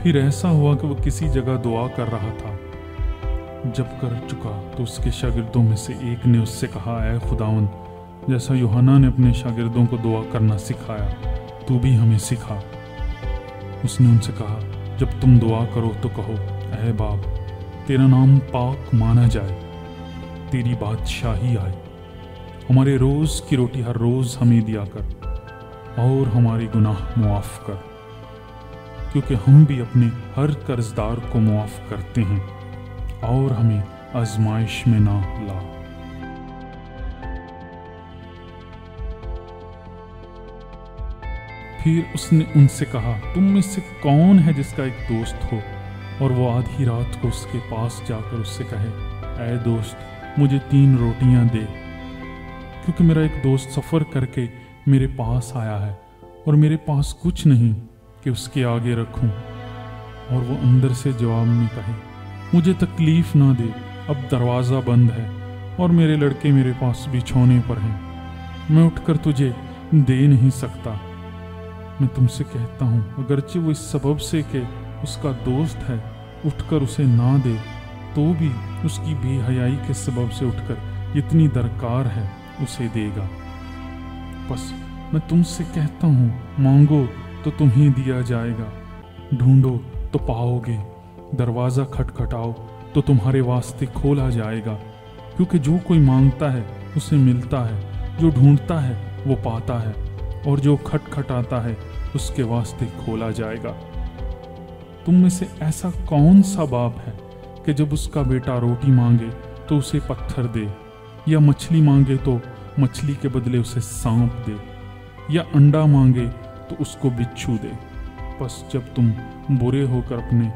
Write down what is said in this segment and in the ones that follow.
फिर ऐसा हुआ कि वो किसी जगह दुआ कर रहा था। जब कर चुका तो उसके शागिर्दों में से एक ने उससे कहा, ऐ खुदावंद, जैसा यूहन्ना ने अपने शागिर्दों को दुआ करना सिखाया, तू भी हमें सिखा। उसने उनसे कहा, जब तुम दुआ करो तो कहो, ऐ बाप, तेरा नाम पाक माना जाए, तेरी बादशाही आए, हमारे रोज़ की रोटी हर रोज़ हमें दिया कर और हमारे गुनाह मुआफ़ कर, क्योंकि हम भी अपने हर कर्जदार को मुआफ़ करते हैं, और हमें आजमाइश में ना ला। फिर उसने उनसे कहा, तुम में से कौन है जिसका एक दोस्त हो और वो आधी रात को उसके पास जाकर उससे कहे, ऐ दोस्त, मुझे 3 रोटियां दे, क्योंकि मेरा एक दोस्त सफ़र करके मेरे पास आया है और मेरे पास कुछ नहीं कि उसके आगे रखूं। और वो अंदर से जवाब में कहे, मुझे तकलीफ़ ना दे, अब दरवाज़ा बंद है और मेरे लड़के मेरे पास बिछौने पर हैं, मैं उठकर तुझे दे नहीं सकता। मैं तुमसे कहता हूँ, अगरचे वो इस सबब से कि उसका दोस्त है उठकर उसे ना दे, तो भी उसकी बेहयाई के सबब से उठकर जितनी दरकार है उसे देगा। बस मैं तुमसे कहता हूँ, मांगो तो तुम्हें दिया जाएगा, ढूंढो तो पाओगे, दरवाज़ा खटखटाओ तो तुम्हारे वास्ते खोला जाएगा, क्योंकि जो कोई मांगता है उसे मिलता है, जो ढूंढता है वो पाता है, और जो खटखटाता है उसके वास्ते खोला जाएगा। तुम में से ऐसा कौन सा बाप है कि जब उसका बेटा रोटी मांगे तो उसे पत्थर दे, या मछली मांगे तो मछली के बदले उसे सांप दे, या अंडा मांगे तो उसको बिच्छू दे? बस जब तुम बुरे होकर अपने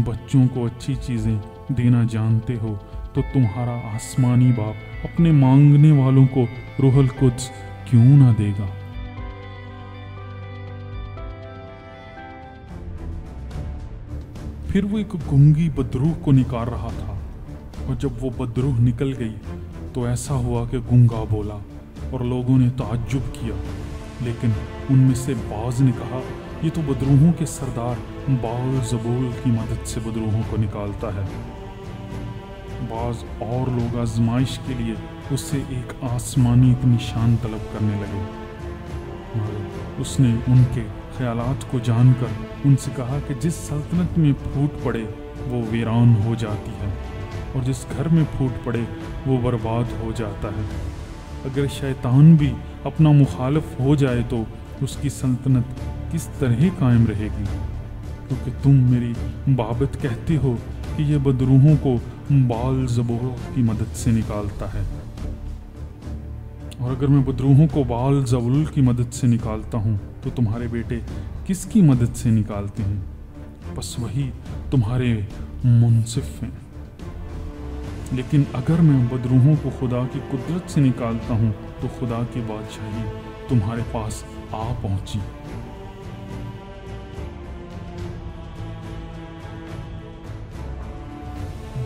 बच्चों को अच्छी चीज़ें देना जानते हो, तो तुम्हारा आसमानी बाप अपने मांगने वालों को रूहुल कुद्स क्यों ना देगा। फिर वो एक गूंगी बदरूह को निकाल रहा था, और जब वो बदरूह निकल गई तो ऐसा हुआ कि गूंगा बोला, और लोगों ने ताज्जुब किया। लेकिन उनमें से बाज ने कहा, ये तो बदरूहों के सरदार बाल ज़बूल की मदद से बदरूहों को निकालता है। बाज और लोग आजमाइश के लिए उससे एक आसमानी निशान तलब करने लगे, मगर उसने उनके ख्यालात को जानकर उनसे कहा कि जिस सल्तनत में फूट पड़े वो वीरान हो जाती है, और जिस घर में फूट पड़े वो बर्बाद हो जाता है। अगर शैतान भी अपना मुखालिफ हो जाए तो उसकी सल्तनत किस तरह कायम रहेगी? क्योंकि तुम मेरी बाबत कहते हो कि ये बदरूहों को बाल ज़बूल की मदद से निकालता है, और अगर मैं बदरूहों को बाल ज़बूल की मदद से निकालता हूँ तो तुम्हारे बेटे किसकी मदद से निकालते हैं? बस वही तुम्हारे मुंसिफ हैं। लेकिन अगर मैं बदरूहों को खुदा की कुदरत से निकालता हूँ तो खुदा की बादशाही तुम्हारे पास आ पहुंची।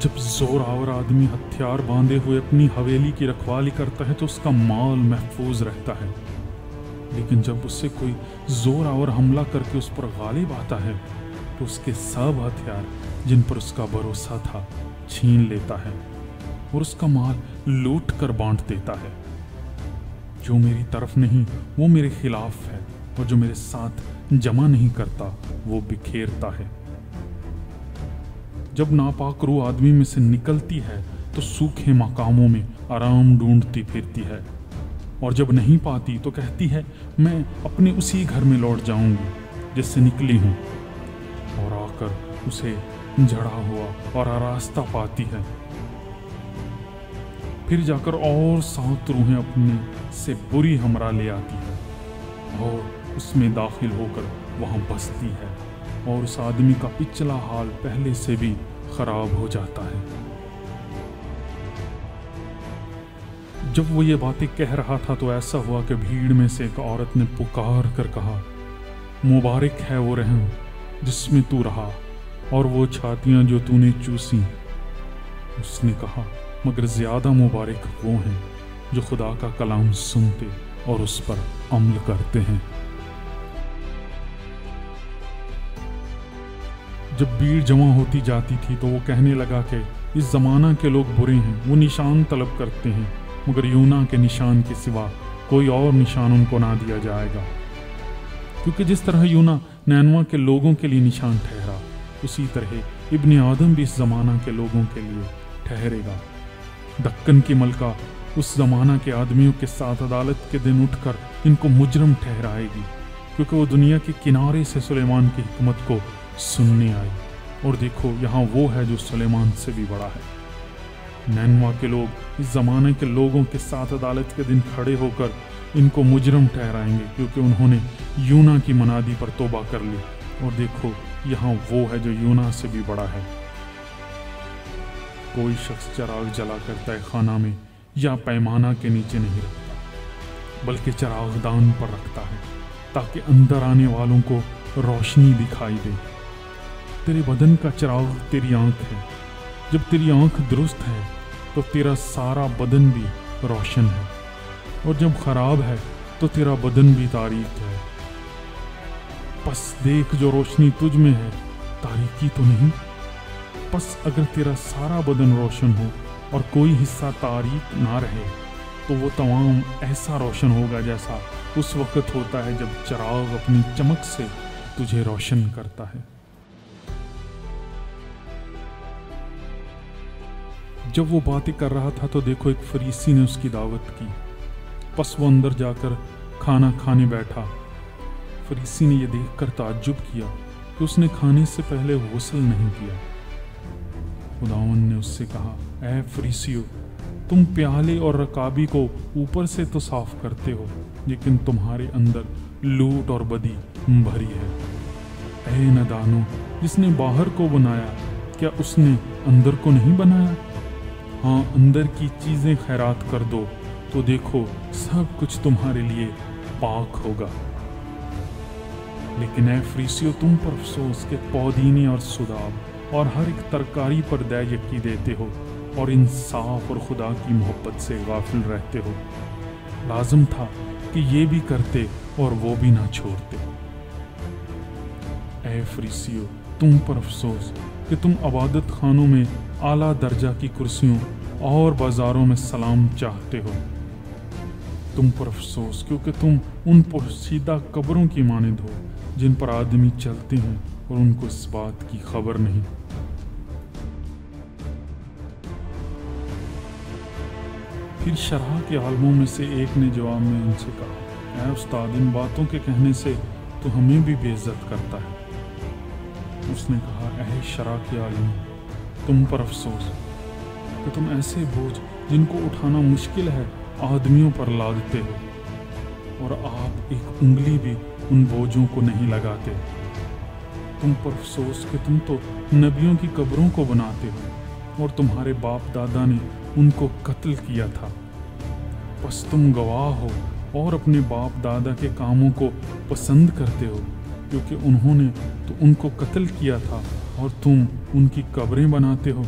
जब जोरावर आदमी हथियार बांधे हुए अपनी हवेली की रखवाली करता है तो उसका माल महफूज रहता है, लेकिन जब उससे कोई जोरावर हमला करके उस पर गालिब आता है तो उसके सब हथियार जिन पर उसका भरोसा था छीन लेता है और उसका माल लूट कर बांट देता है। जो मेरी तरफ नहीं वो मेरे खिलाफ है, और जो मेरे साथ जमा नहीं करता वो बिखेरता है। जब नापाक रूह आदमी में से निकलती है तो सूखे मकामों में आराम ढूंढती फिरती है, और जब नहीं पाती तो कहती है मैं अपने उसी घर में लौट जाऊंगी जिससे निकली हूं, और आकर उसे जड़ा हुआ और आरास्ता पाती है। फिर जाकर और 7 रूहें अपने से बुरी हमरा ले आती है और उसमें दाखिल होकर वहां बसती है, और उस आदमी का पिछला हाल पहले से भी खराब हो जाता है। जब वो ये बातें कह रहा था तो ऐसा हुआ कि भीड़ में से एक औरत ने पुकार कर कहा, मुबारक है वो रहम जिसमें तू रहा और वो छातियां जो तूने चूसी। उसने कहा, मगर ज्यादा मुबारक वो हैं जो खुदा का कलाम सुनते और उस पर अमल करते हैं। जब भीड़ जमा होती जाती थी तो वो कहने लगा कि इस ज़माना के लोग बुरे हैं, वो निशान तलब करते हैं, मगर यूना के निशान के सिवा कोई और निशान उनको ना दिया जाएगा। क्योंकि जिस तरह यूना नैनवा के लोगों के लिए निशान ठहरा, उसी तरह इब्ने आदम भी इस ज़माना के लोगों के लिए ठहरेगा। दक्कन की मलका उस ज़माना के आदमियों के साथ अदालत के दिन उठकर इनको मुजरम ठहराएगी, क्योंकि वो दुनिया के किनारे से सुलेमान की हिकमत को सुनने आई, और देखो यहाँ वो है जो सुलेमान से भी बड़ा है। नैनवा के लोग इस ज़माने के लोगों के साथ अदालत के दिन खड़े होकर इनको मुजरम ठहराएंगे, क्योंकि उन्होंने यूना की मनादी पर तौबा कर ली, और देखो यहाँ वो है जो यूना से भी बड़ा है। कोई शख्स चिराग जलाकर तहखाना में या पैमाना के नीचे नहीं रखता, बल्कि चिराग दान पर रखता है, ताकि अंदर आने वालों को रोशनी दिखाई दे। तेरे बदन का चिराग तेरी आंख है। जब तेरी आंख दुरुस्त है तो तेरा सारा बदन भी रोशन है, और जब खराब है तो तेरा बदन भी तारीक है। बस देख, जो रोशनी तुझ में है तारीकी तो नहीं। बस अगर तेरा सारा बदन रोशन हो और कोई हिस्सा तारीक ना रहे, तो वो तमाम ऐसा रोशन होगा जैसा उस वक्त होता है जब चिराग अपनी चमक से तुझे रोशन करता है। जब वो बातें कर रहा था तो देखो एक फरीसी ने उसकी दावत की। बस वो अंदर जाकर खाना खाने बैठा। फरीसी ने यह देखकर ताज्जुब किया कि उसने खाने से पहले गुस्ल नहीं किया। खुदावंद ने उससे कहा, ऐ फरीसियो, तुम प्याले और रकाबी को ऊपर से तो साफ करते हो, लेकिन तुम्हारे अंदर लूट और बदी भरी है। ऐ नादानो, जिसने बाहर को बनाया, क्या उसने अंदर को नहीं बनाया? हाँ, अंदर की चीजें खैरात कर दो तो देखो सब कुछ तुम्हारे लिए पाक होगा। लेकिन ऐ फरीसियो, तुम पर अफसोस के पौदीने और सुदाब और हर एक तरकारी पर दै यकी देते हो, और इंसाफ और खुदा की मोहब्बत से गाफिल रहते हो। लाजम था कि ये भी करते और वो भी ना छोड़ते। ऐ फरीसियो, तुम पर अफसोस कि तुम इबादत खानों में आला दर्जा की कुर्सियों और बाजारों में सलाम चाहते हो। तुम पर अफसोस, क्योंकि तुम उन पोशीदा कब्रों की मानिंद हो जिन पर आदमी चलते हैं और उनको इस बात की खबर नहीं। फिर शरह के आलमों में से एक ने जवाब में उनसे कहा, ऐ उस्ताद, इन बातों के कहने से तो हमें भी बेइज्जत करता है। उसने कहा, ऐ शरह के आलम, तुम पर अफसोस कि तुम ऐसे बोझ जिनको उठाना मुश्किल है आदमियों पर लादते हो, और आप एक उंगली भी उन बोझों को नहीं लगाते। तुम पर अफसोस कि तुम तो नबियों की कब्रों को बनाते हो, और तुम्हारे बाप दादा ने उनको कत्ल किया था। बस तुम गवाह हो और अपने बाप दादा के कामों को पसंद करते हो, क्योंकि उन्होंने तो उनको कत्ल किया था और तुम उनकी कब्रें बनाते हो।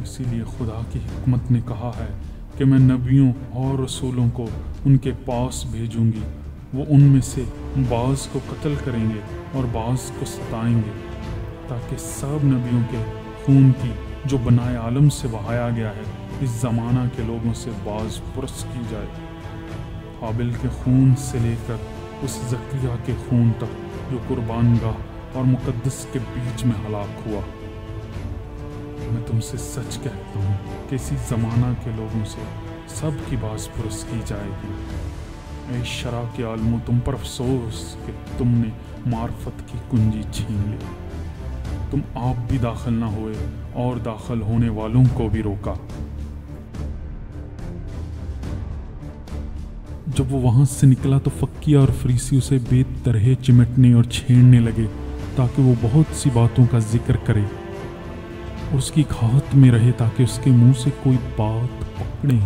इसीलिए खुदा की हिकमत ने कहा है कि मैं नबियों और रसूलों को उनके पास भेजूंगी। वो उनमें से बाज़ को कत्ल करेंगे और बाज़ को सताएंगे, ताकि सब नबियों के खून की जो बनाए आलम से बहाया गया है इस ज़माना के लोगों से बाज़ पुरस की जाए। हाबिल के खून से लेकर उस ज़करिया के खून तक जो कुर्बानगाह और मुक़द्दस के बीच में हलाक हुआ। मैं तुमसे सच कहता हूँ कि इसी ज़माना के लोगों से सब की बाज़ पुरस की जाएगी। ऐ शरा के आलमों, तुम पर अफसोस कि तुमने मार्फत की कुंजी छीन ली। तुम आप भी दाखिल ना हुए और दाखिल होने वालों को भी रोका। जब वो वहां से निकला तो फक्किया और फरीसी उसे बेतरह चिमटने और छेड़ने लगे, ताकि वो बहुत सी बातों का जिक्र करे और उसकी घात में रहे, ताकि उसके मुंह से कोई बात पकड़े।